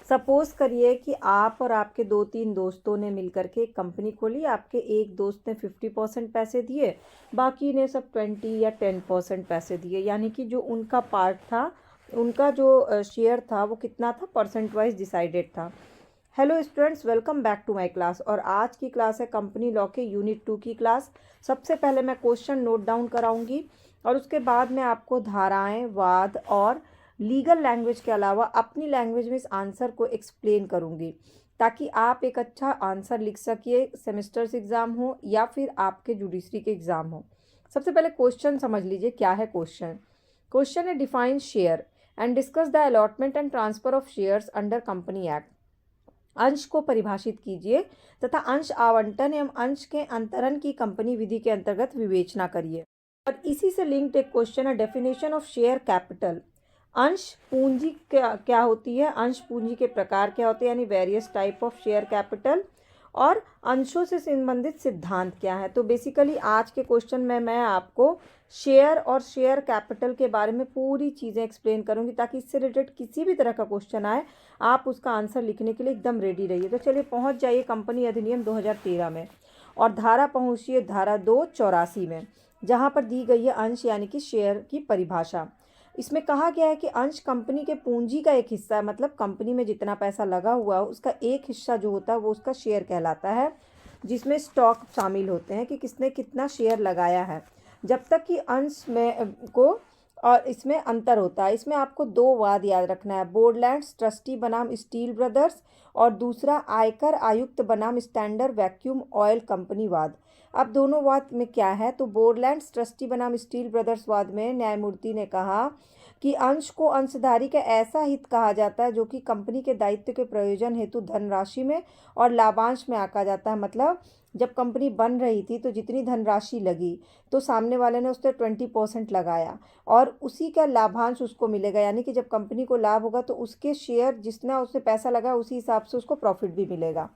Suppose करिए कि आप और आपके 2-3 दोस्तों ने मिलकर के एक कंपनी खोली। आपके एक दोस्त ने 50% पैसे दिए, बाकी ने सब 20 या 10% पैसे दिए, यानी कि जो उनका पार्ट था, उनका जो शेयर था वो कितना था, परसेंट वाइज डिसाइडेड था। Hello students, welcome back to my class. और आज की क्लास है कंपनी लॉ के यूनिट 2 की क्लास। सबसे पहले मैं क्वेश्चन नोट डाउन कराऊंगी और उसके बाद मैं आपको धाराएं, वाद और लीगल लैंग्वेज के अलावा अपनी लैंग्वेज में इस आंसर को एक्सप्लेन करूंगी, ताकि आप एक अच्छा आंसर लिख सकिए, सेमेस्टर्स एग्ज़ाम हो या फिर आपके जुडिशरी के एग्ज़ाम हो। सबसे पहले क्वेश्चन समझ लीजिए क्या है क्वेश्चन। क्वेश्चन है define share and discuss the allotment and transfer of shares under company act. अंश को परिभाषित कीजिए तथा अंश आवंटन एवं अंश के अंतरण की कंपनी विधि के अंतर्गत विवेचना करिए। और इसी से लिंक्ड एक क्वेश्चन है डेफिनेशन ऑफ शेयर कैपिटल। अंश पूंजी क्या होती है, अंश पूंजी के प्रकार क्या होते हैं, यानी various type of share capital, और अंशों से संबंधित सिद्धांत क्या है। तो बेसिकली आज के क्वेश्चन में मैं आपको शेयर और शेयर कैपिटल के बारे में पूरी चीज़ें एक्सप्लेन करूंगी, ताकि इससे रिलेटेड किसी भी तरह का क्वेश्चन आए आप उसका आंसर लिखने के लिए एकदम रेडी रहिए। तो चलिए पहुंच जाइए कंपनी अधिनियम 2013 में और धारा पहुंचिए धारा 284 में, जहां पर दी गई है अंश यानी कि शेयर की परिभाषा। इसमें कहा गया है कि अंश कंपनी के पूंजी का एक हिस्सा है, मतलब कंपनी में जितना पैसा लगा हुआ है उसका एक हिस्सा जो होता है वो उसका शेयर कहलाता है, जिसमें स्टॉक शामिल होते हैं कि किसने कितना शेयर लगाया है। जब तक कि अंश में को और इसमें अंतर होता है। इसमें आपको दो वाद याद रखना है, बोर्डलैंड्स ट्रस्टी बनाम स्टील ब्रदर्स और दूसरा आयकर आयुक्त बनाम स्टैंडर्ड वैक्यूम ऑयल कंपनी वाद। अब दोनों वाद में क्या है, तो बोर्डलैंड्स ट्रस्टी बनाम स्टील ब्रदर्स वाद में न्यायमूर्ति ने कहा कि अंश को अंशधारी का ऐसा हित कहा जाता है जो कि कंपनी के दायित्व के प्रयोजन हेतु धनराशि में और लाभांश में आंका जाता है। मतलब जब कंपनी बन रही थी तो जितनी धनराशि लगी तो सामने वाले ने उससे 20% लगाया और उसी का लाभांश उसको मिलेगा, यानी कि जब कंपनी को लाभ होगा तो उसके शेयर जितना उसने पैसा लगा उसी हिसाब से उसको प्रॉफिट भी मिलेगा।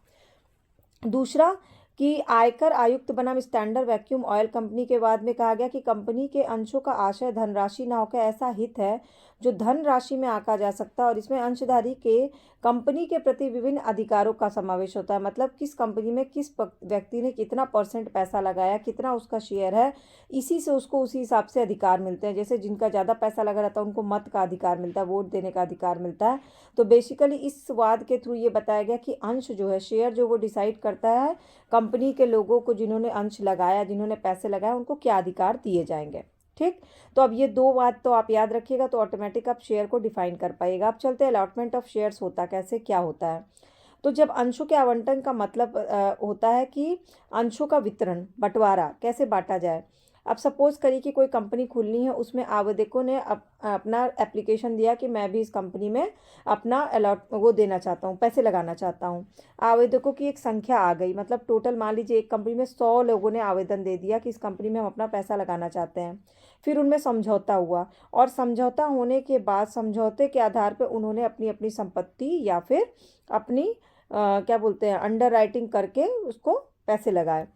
दूसरा कि आयकर आयुक्त बनाम स्टैंडर्ड वैक्यूम ऑयल कंपनी के बाद में कहा गया कि कंपनी के अंशों का आशय धनराशि न होकर ऐसा हित है जो धनराशि में आंका जा सकता है, और इसमें अंशधारी के कंपनी के प्रति विभिन्न अधिकारों का समावेश होता है। मतलब किस कंपनी में किस व्यक्ति ने कितना परसेंट पैसा लगाया, कितना उसका शेयर है, इसी से उसको उसी हिसाब से अधिकार मिलते हैं। जैसे जिनका ज़्यादा पैसा लगा रहता है उनको मत का अधिकार मिलता है, वोट देने का अधिकार मिलता है। तो बेसिकली इस वाद के थ्रू ये बताया गया कि अंश जो है, शेयर जो वो डिसाइड करता है कंपनी के लोगों को, जिन्होंने अंश लगाया, जिन्होंने पैसे लगाए, उनको क्या अधिकार दिए जाएंगे। ठीक, तो अब ये दो बात तो आप याद रखिएगा, तो ऑटोमेटिक आप शेयर को डिफाइन कर पाइएगा। अब चलते हैं अलॉटमेंट ऑफ शेयर्स होता कैसे, क्या होता है। तो जब अंशों के आवंटन का मतलब होता है कि अंशों का वितरण, बंटवारा कैसे बांटा जाए। अब सपोज करिए कि कोई कंपनी खुलनी है, उसमें आवेदकों ने अपना एप्लीकेशन दिया कि मैं भी इस कंपनी में अपना वो देना चाहता हूँ, पैसे लगाना चाहता हूँ। आवेदकों की एक संख्या आ गई, मतलब टोटल मान लीजिए एक कंपनी में 100 लोगों ने आवेदन दे दिया कि इस कंपनी में हम अपना पैसा लगाना चाहते हैं। फिर उनमें समझौता हुआ और समझौता होने के बाद समझौते के आधार पर उन्होंने अपनी अपनी संपत्ति या फिर अपनी क्या बोलते हैं अंडर राइटिंग करके उसको पैसे लगाए।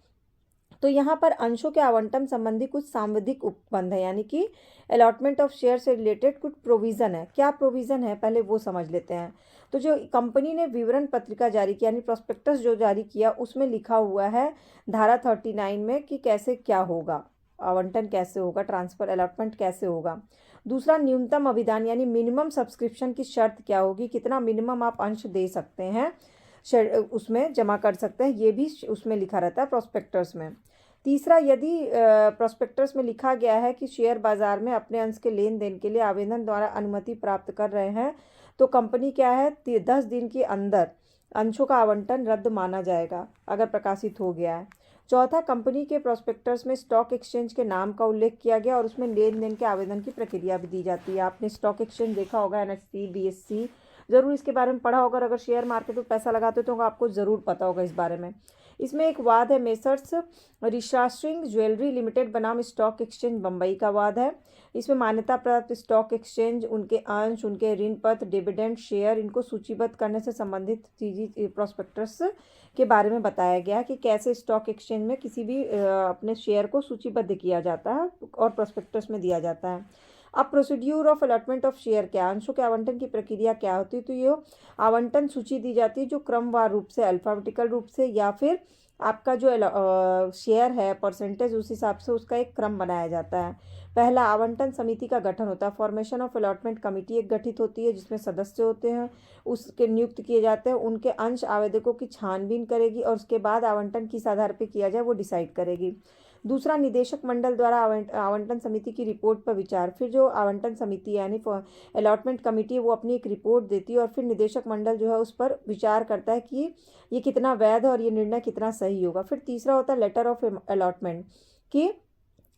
तो यहाँ पर अंशों के आवंटन संबंधी कुछ सांविधिक उपबंध है, यानी कि अलॉटमेंट ऑफ शेयर से रिलेटेड कुछ प्रोविज़न है। क्या प्रोविज़न है पहले वो समझ लेते हैं। तो जो कंपनी ने विवरण पत्रिका जारी किया, यानी प्रोस्पेक्टस जो जारी किया, उसमें लिखा हुआ है धारा 39 में कि कैसे क्या होगा, आवंटन कैसे होगा, ट्रांसफर अलॉटमेंट कैसे होगा। दूसरा न्यूनतम अभिदान यानी मिनिमम सब्सक्रिप्शन की शर्त क्या होगी, कितना मिनिमम आप अंश दे सकते हैं, उसमें जमा कर सकते हैं, ये भी उसमें लिखा रहता है प्रोस्पेक्टस में। तीसरा, यदि प्रोस्पेक्टस में लिखा गया है कि शेयर बाजार में अपने अंश के लेन देन के लिए आवेदन द्वारा अनुमति प्राप्त कर रहे हैं, तो कंपनी क्या है 10 दिन के अंदर अंशों का आवंटन रद्द माना जाएगा अगर प्रकाशित हो गया है। चौथा, कंपनी के प्रोस्पेक्टस में स्टॉक एक्सचेंज के नाम का उल्लेख किया गया और उसमें लेन देन के आवेदन की प्रक्रिया भी दी जाती है। आपने स्टॉक एक्सचेंज देखा होगा, NSE, BSE, ज़रूर इसके बारे में पढ़ा होगा। अगर शेयर मार्केट में पैसा लगाते हो तो आपको ज़रूर पता होगा इस बारे में। इसमें एक वाद है मेसर्स रिशास्ट्रिंग ज्वेलरी लिमिटेड बनाम स्टॉक एक्सचेंज बम्बई का वाद है। इसमें मान्यता प्राप्त स्टॉक एक्सचेंज, उनके अंश, उनके ऋण पत्र, डिविडेंड शेयर, इनको सूचीबद्ध करने से संबंधित चीज़ी प्रोस्पेक्टस के बारे में बताया गया कि कैसे स्टॉक एक्सचेंज में किसी भी अपने शेयर को सूचीबद्ध किया जाता है और प्रोस्पेक्टस में दिया जाता है। अब procedure of allotment of share क्या, अंशों के आवंटन की प्रक्रिया क्या होती है, तो ये आवंटन सूची दी जाती है जो क्रमवार रूप से, अल्फाबेटिकल रूप से, या फिर आपका जो शेयर है परसेंटेज उस हिसाब से उसका एक क्रम बनाया जाता है। पहला, आवंटन समिति का गठन होता है। फॉर्मेशन ऑफ अलॉटमेंट कमेटी एक गठित होती है जिसमें सदस्य होते हैं, उसके नियुक्त किए जाते हैं, उनके अंश आवेदकों की छानबीन करेगी और उसके बाद आवंटन किस आधार पर किया जाए वो डिसाइड करेगी। दूसरा, निदेशक मंडल द्वारा आवंटन समिति की रिपोर्ट पर विचार। फिर जो आवंटन समिति यानी अलॉटमेंट कमेटी है वो अपनी एक रिपोर्ट देती है और फिर निदेशक मंडल जो है उस पर विचार करता है कि ये कितना वैध है और ये निर्णय कितना सही होगा। फिर तीसरा होता है लेटर ऑफ अलॉटमेंट, कि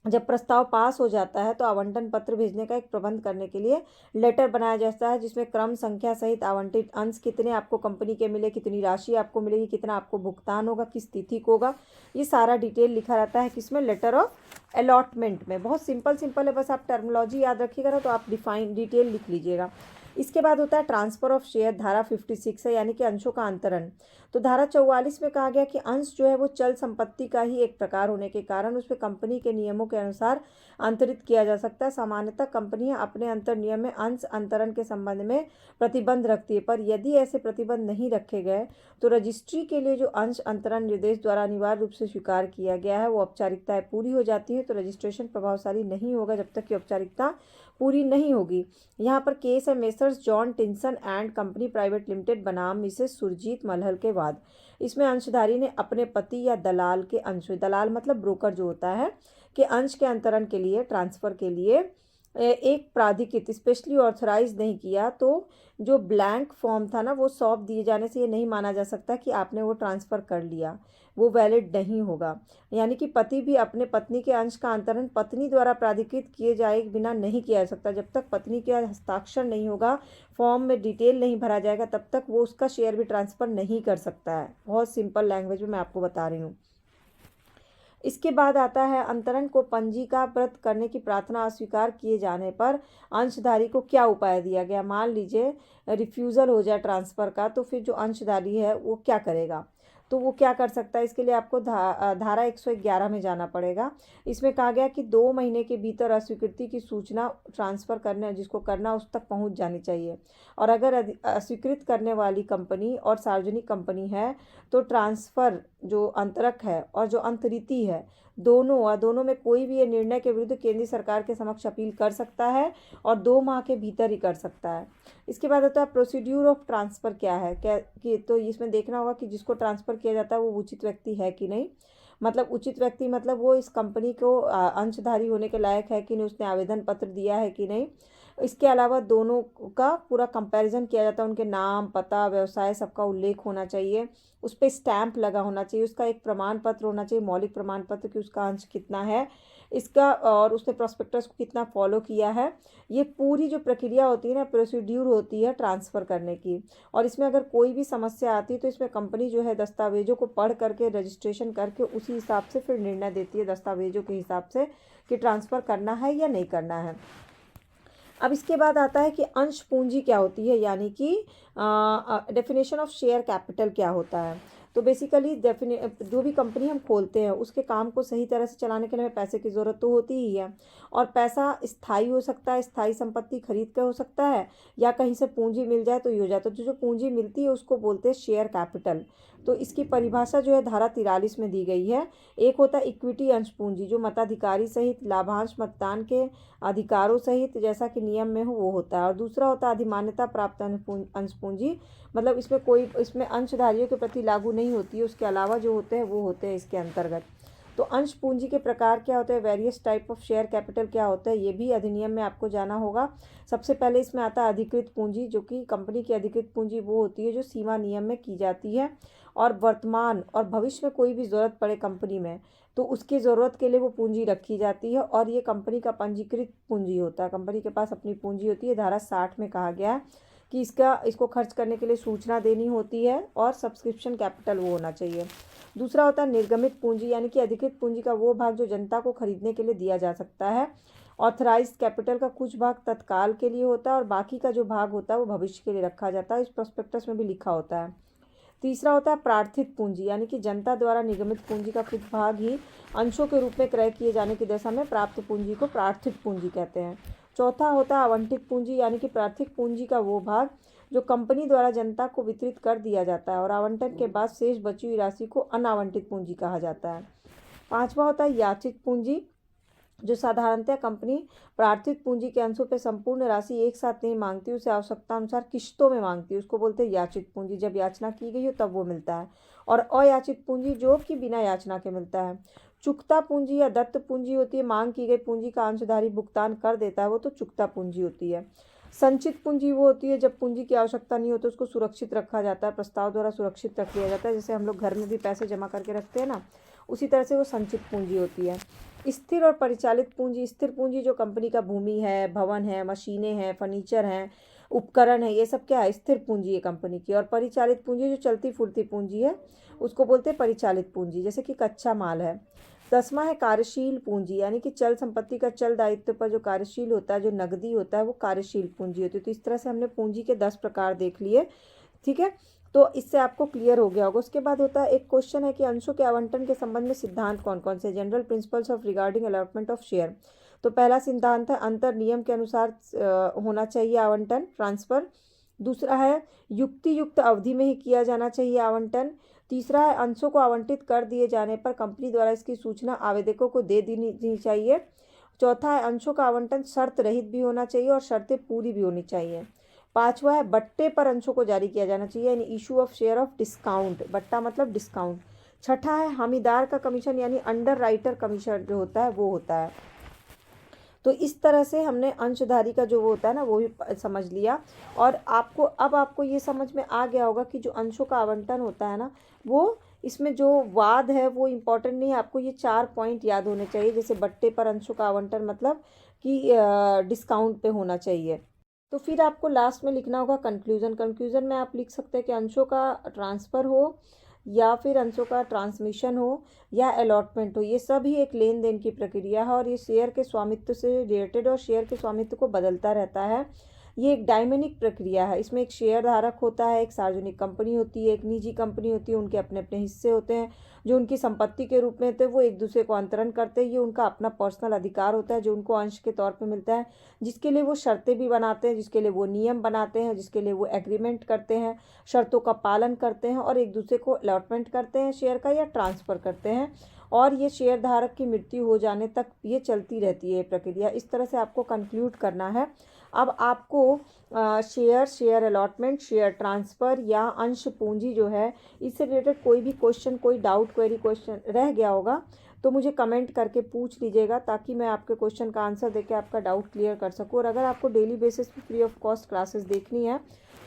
जब प्रस्ताव पास हो जाता है तो आवंटन पत्र भेजने का एक प्रबंध करने के लिए लेटर बनाया जाता है जिसमें क्रम संख्या सहित आवंटित अंश कितने आपको कंपनी के मिले, कितनी राशि आपको मिलेगी, कितना आपको भुगतान होगा, किस तिथि को होगा, ये सारा डिटेल लिखा रहता है किसमें, लेटर ऑफ अलॉटमेंट में। बहुत सिंपल है, बस आप टर्मिनोलॉजी याद रखिएगा ना तो आप डिटेल लिख लीजिएगा। इसके बाद होता है ट्रांसफर ऑफ शेयर, धारा 56 है, यानी कि अंशों का अंतरण। तो धारा 44 में कहा गया कि अंश जो है वो चल संपत्ति का ही एक प्रकार होने के कारण उसमें कंपनी के नियमों के अनुसार अंतरित किया जा सकता है। सामान्यतः कंपनियां अपने अंतर नियम में अंश अंतरण के संबंध में प्रतिबंध रखती है, पर यदि ऐसे प्रतिबंध नहीं रखे गए तो रजिस्ट्री के लिए जो अंश अंतरण निर्देश द्वारा अनिवार्य रूप से स्वीकार किया गया है वो औपचारिकताएं पूरी हो जाती है, तो रजिस्ट्रेशन प्रभावशाली नहीं होगा जब तक कि औपचारिकता पूरी नहीं होगी। यहाँ पर केस है Messrs John Tinson and company private limited बनाम मिसेस सुरजीत मल्हल के बाद। इसमें अंशधारी ने अपने पति या दलाल के अंश, दलाल मतलब ब्रोकर जो होता है, के अंश के अंतरण के लिए, ट्रांसफर के लिए एक प्राधिकृत स्पेशली ऑथराइज नहीं किया तो जो ब्लैंक फॉर्म था ना वो सौंप दिए जाने से ये नहीं माना जा सकता कि आपने वो ट्रांसफ़र कर लिया, वो वैलिड नहीं होगा। यानी कि पति भी अपने पत्नी के अंश का अंतरण पत्नी द्वारा प्राधिकृत किए जाए बिना नहीं किया जा सकता। जब तक पत्नी का हस्ताक्षर नहीं होगा, फॉर्म में डिटेल नहीं भरा जाएगा, तब तक वो उसका शेयर भी ट्रांसफ़र नहीं कर सकता है। बहुत सिंपल लैंग्वेज में मैं आपको बता रही हूँ। इसके बाद आता है अंतरण को पंजीकाबद्ध करने की प्रार्थना अस्वीकार किए जाने पर अंशधारी को क्या उपाय दिया गया। मान लीजिए रिफ्यूज़ल हो जाए ट्रांसफ़र का, तो फिर जो अंशधारी है वो क्या करेगा, तो वो क्या कर सकता है। इसके लिए आपको धारा 111 में जाना पड़ेगा। इसमें कहा गया कि 2 महीने के भीतर अस्वीकृति की सूचना ट्रांसफ़र करने जिसको करना उस तक पहुंच जानी चाहिए, और अगर अस्वीकृत करने वाली कंपनी और सार्वजनिक कंपनी है तो ट्रांसफ़र जो अंतरक है और जो अंतरिती है दोनों में कोई भी ये निर्णय के विरुद्ध केंद्रीय सरकार के समक्ष अपील कर सकता है और 2 माह के भीतर ही कर सकता है। इसके बाद होता है प्रोसीड्यूर ऑफ ट्रांसफ़र क्या है, तो इसमें देखना होगा कि जिसको ट्रांसफ़र किया जाता है वो उचित व्यक्ति है कि नहीं। मतलब उचित व्यक्ति मतलब वो इस कंपनी को अंशधारी होने के लायक है कि नहीं, उसने आवेदन पत्र दिया है कि नहीं। इसके अलावा दोनों का पूरा कंपैरिजन किया जाता है, उनके नाम, पता, व्यवसाय सबका उल्लेख होना चाहिए, उस पर स्टैंप लगा होना चाहिए, उसका एक प्रमाण पत्र होना चाहिए, मौलिक प्रमाण पत्र कि उसका अंश कितना है इसका, और उसने प्रॉस्पेक्टस को कितना फॉलो किया है। ये पूरी जो प्रक्रिया होती है ना, प्रोसीड्यूर होती है ट्रांसफ़र करने की। और इसमें अगर कोई भी समस्या आती है तो इसमें कंपनी जो है दस्तावेजों को पढ़ करके रजिस्ट्रेशन करके उसी हिसाब से फिर निर्णय देती है दस्तावेजों के हिसाब से कि ट्रांसफ़र करना है या नहीं करना है। अब इसके बाद आता है कि अंश पूंजी क्या होती है, यानी कि डेफिनेशन ऑफ शेयर कैपिटल क्या होता है। तो बेसिकली जो भी कंपनी हम खोलते हैं उसके काम को सही तरह से चलाने के लिए हमें पैसे की ज़रूरत तो होती ही है, और पैसा स्थायी हो सकता है, स्थायी संपत्ति खरीद कर हो सकता है, या कहीं से पूंजी मिल जाए तो ये हो जाए। तो जो पूंजी मिलती है उसको बोलते हैं शेयर कैपिटल। तो इसकी परिभाषा जो है धारा 43 में दी गई है। एक होता है इक्विटी अंश पूंजी, जो मताधिकारी सहित लाभांश मतदान के अधिकारों सहित जैसा कि नियम में हो वो होता है, और दूसरा होता है अधिमान्यता प्राप्त अंश पूंजी, मतलब इसमें अंशधारियों के प्रति लागू नहीं होती है, उसके अलावा जो होते हैं वो होते हैं इसके अंतर्गत। तो अंश पूंजी के प्रकार क्या होते हैं, various type of share capital क्या होता है, ये भी अधिनियम में आपको जाना होगा। सबसे पहले इसमें आता है अधिकृत पूंजी, जो कि कंपनी की अधिकृत पूंजी वो होती है जो सीमा नियम में की जाती है और वर्तमान और भविष्य में कोई भी ज़रूरत पड़े कंपनी में तो उसकी ज़रूरत के लिए वो पूंजी रखी जाती है, और ये कंपनी का पंजीकृत पूंजी होता है। कंपनी के पास अपनी पूंजी होती है। धारा 60 में कहा गया है कि इसको खर्च करने के लिए सूचना देनी होती है और सब्सक्रिप्शन कैपिटल वो होना चाहिए। दूसरा होता है निर्गमित पूंजी, यानी कि अधिकृत पूंजी का वो भाग जो जनता को खरीदने के लिए दिया जा सकता है। ऑथराइज्ड कैपिटल का कुछ भाग तत्काल के लिए होता है और बाकी का जो भाग होता है वो भविष्य के लिए रखा जाता है। इस प्रोस्पेक्टस में भी लिखा होता है। तीसरा होता है प्रार्थित पूंजी, यानी कि जनता द्वारा निगमित पूंजी का कुछ भाग ही अंशों के रूप में क्रय किए जाने की दशा में प्राप्त पूंजी को प्रार्थित पूंजी कहते हैं। चौथा होता है आवंटित पूंजी, यानी कि प्राथमिक पूंजी का वो भाग जो कंपनी द्वारा जनता को वितरित कर दिया जाता है और आवंटन के बाद शेष बची हुई राशि को अनावंटित पूंजी कहा जाता है। पांचवा होता है याचित पूंजी, जो साधारणतः कंपनी प्रार्थित पूंजी के अंशों पर संपूर्ण राशि एक साथ नहीं मांगती, उसे आवश्यकता अनुसार किश्तों में मांगती है, उसको बोलते हैं याचित पूंजी। जब याचना की गई हो तब वो मिलता है। और अयाचित पूंजी जो कि बिना याचना के मिलता है। चुकता पूंजी या दत्त पूंजी होती है, मांग की गई पूंजी का अंशधारी भुगतान कर देता है, वो तो चुकता पूंजी होती है। संचित पूंजी वो होती है जब पूंजी की आवश्यकता नहीं होती, उसको सुरक्षित रखा जाता है, प्रस्ताव द्वारा सुरक्षित रख लिया जाता है, जैसे हम लोग घर में भी पैसे जमा करके रखते हैं ना, उसी तरह से वो संचित पूंजी होती है। स्थिर और परिचालित पूंजी, स्थिर पूंजी जो कंपनी का भूमि है, भवन है, मशीनें हैं, फर्नीचर हैं, उपकरण है, ये सब क्या है, स्थिर पूंजी है कंपनी की। और परिचालित पूंजी जो चलती फुर्ती पूंजी है, उसको बोलते हैं परिचालित पूंजी, जैसे कि कच्चा माल है। 10वां है कार्यशील पूंजी, यानी कि चल संपत्ति का चल दायित्व पर जो कार्यशील होता है, जो नकदी होता है, वो कार्यशील पूंजी होती है। तो इस तरह से हमने पूंजी के 10 प्रकार देख लिए, ठीक है। तो इससे आपको क्लियर हो गया होगा। उसके बाद होता है एक क्वेश्चन है कि अंशों के आवंटन के संबंध में सिद्धांत कौन कौन से, general principles of regarding allotment of share. तो पहला सिद्धांत है अंतर नियम के अनुसार होना चाहिए आवंटन, ट्रांसफर। दूसरा है युक्ति युक्त अवधि में ही किया जाना चाहिए आवंटन। तीसरा है अंशों को आवंटित कर दिए जाने पर कंपनी द्वारा इसकी सूचना आवेदकों को दे देनी चाहिए। चौथा है अंशों का आवंटन शर्त रहित भी होना चाहिए और शर्तें पूरी भी होनी चाहिए। पांचवा है बट्टे पर अंशों को जारी किया जाना चाहिए, यानी issue of share of discount, बट्टा मतलब डिस्काउंट। छठा है हमीदार का कमीशन, यानी अंडर राइटर कमीशन जो होता है वो होता है। तो इस तरह से हमने अंशधारी का जो वो होता है ना वो भी समझ लिया। और आपको ये समझ में आ गया होगा कि जो अंशों का आवंटन होता है ना, वो इसमें जो वाद है वो इम्पोर्टेंट नहीं है, आपको ये 4 पॉइंट याद होने चाहिए। जैसे बट्टे पर अंशों का आवंटन मतलब कि डिस्काउंट पे होना चाहिए। तो फिर आपको लास्ट में लिखना होगा कंक्लूजन। कंक्लूजन में आप लिख सकते हैं कि अंशों का ट्रांसफ़र हो या फिर अंशों का ट्रांसमिशन हो या अलॉटमेंट हो, ये सभी एक लेन देन की प्रक्रिया है और ये शेयर के स्वामित्व से रिलेटेड और शेयर के स्वामित्व को बदलता रहता है। ये एक डायनेमिक प्रक्रिया है। इसमें एक शेयर धारक होता है, एक सार्वजनिक कंपनी होती है, एक निजी कंपनी होती है, उनके अपने अपने हिस्से होते हैं जो उनकी संपत्ति के रूप में होते हैं, वो एक दूसरे को अंतरण करते हैं। ये उनका अपना पर्सनल अधिकार होता है जो उनको अंश के तौर पे मिलता है, जिसके लिए वो शर्तें भी बनाते हैं, जिसके लिए वो नियम बनाते हैं, जिसके लिए वो एग्रीमेंट करते हैं, शर्तों का पालन करते हैं और एक दूसरे को अलॉटमेंट करते हैं शेयर का या ट्रांसफ़र करते हैं। और ये शेयर धारक की मृत्यु हो जाने तक ये चलती रहती है प्रक्रिया। इस तरह से आपको कंक्लूड करना है। अब आपको शेयर अलॉटमेंट, शेयर ट्रांसफ़र या अंश पूंजी जो है, इससे रिलेटेड कोई भी क्वेश्चन, कोई डाउट, क्वेरी क्वेश्चन रह गया होगा तो मुझे कमेंट करके पूछ लीजिएगा, ताकि मैं आपके क्वेश्चन का आंसर देके आपका डाउट क्लियर कर सकूँ। और अगर आपको डेली बेसिस पे फ्री ऑफ कॉस्ट क्लासेस देखनी है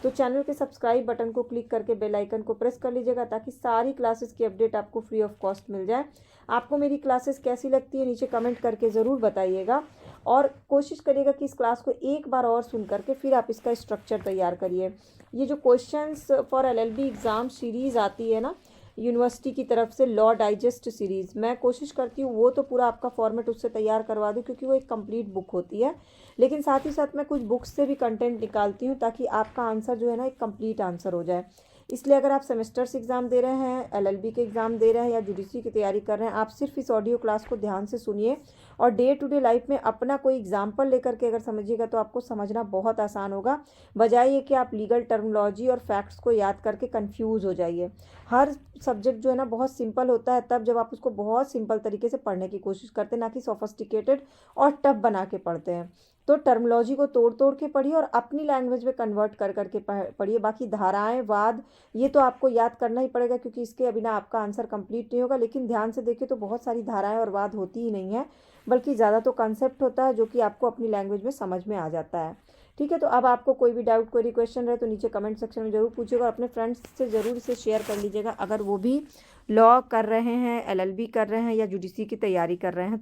तो चैनल के सब्सक्राइब बटन को क्लिक करके बेल आइकन को प्रेस कर लीजिएगा, ताकि सारी क्लासेस की अपडेट आपको फ्री ऑफ कॉस्ट मिल जाए। आपको मेरी क्लासेस कैसी लगती है नीचे कमेंट करके ज़रूर बताइएगा और कोशिश करिएगा कि इस क्लास को एक बार और सुन करके फिर आप इसका स्ट्रक्चर तैयार करिए। ये जो questions for LLB exam series आती है ना यूनिवर्सिटी की तरफ से, लॉ डाइजेस्ट सीरीज़, मैं कोशिश करती हूँ वो तो पूरा आपका फॉर्मेट उससे तैयार करवा दूँ, क्योंकि वो एक कंप्लीट बुक होती है। लेकिन साथ ही साथ मैं कुछ बुक्स से भी कंटेंट निकालती हूँ ताकि आपका आंसर जो है ना एक कंप्लीट आंसर हो जाए। इसलिए अगर आप सेमेस्टर्स एग्ज़ाम दे रहे हैं, एलएलबी के एग्ज़ाम दे रहे हैं या जुडिशरी की तैयारी कर रहे हैं, आप सिर्फ इस ऑडियो क्लास को ध्यान से सुनिए और डे टू डे लाइफ में अपना कोई एग्जाम्पल लेकर के अगर समझिएगा तो आपको समझना बहुत आसान होगा, बजाय ये कि आप लीगल टर्मिनोलॉजी और फैक्ट्स को याद करके कंफ्यूज हो जाइए। हर सब्जेक्ट जो है ना बहुत सिंपल होता है तब जब आप उसको बहुत सिंपल तरीके से पढ़ने की कोशिश करते हैं, ना कि सोफिस्टिकेटेड और टफ बना के पढ़ते हैं। तो टर्मिनोलॉजी को तोड़ तोड़ के पढ़िए और अपनी लैंग्वेज में कन्वर्ट कर करके पढ़िए। बाकी धाराएं, वाद, ये तो आपको याद करना ही पड़ेगा, क्योंकि इसके बिना आपका आंसर कंप्लीट नहीं होगा। लेकिन ध्यान से देखिए तो बहुत सारी धाराएं और वाद होती ही नहीं है, बल्कि ज़्यादा तो कंसेप्ट होता है जो कि आपको अपनी लैंग्वेज में समझ में आ जाता है। ठीक है, तो अब आपको कोई भी डाउट, कोई क्वेश्चन रहे तो नीचे कमेंट सेक्शन में ज़रूर पूछिएगा और अपने फ्रेंड्स से ज़रूर इसे शेयर कर लीजिएगा, अगर वो भी लॉ कर रहे हैं, एलएलबी कर रहे हैं या जुडिशरी की तैयारी कर रहे हैं।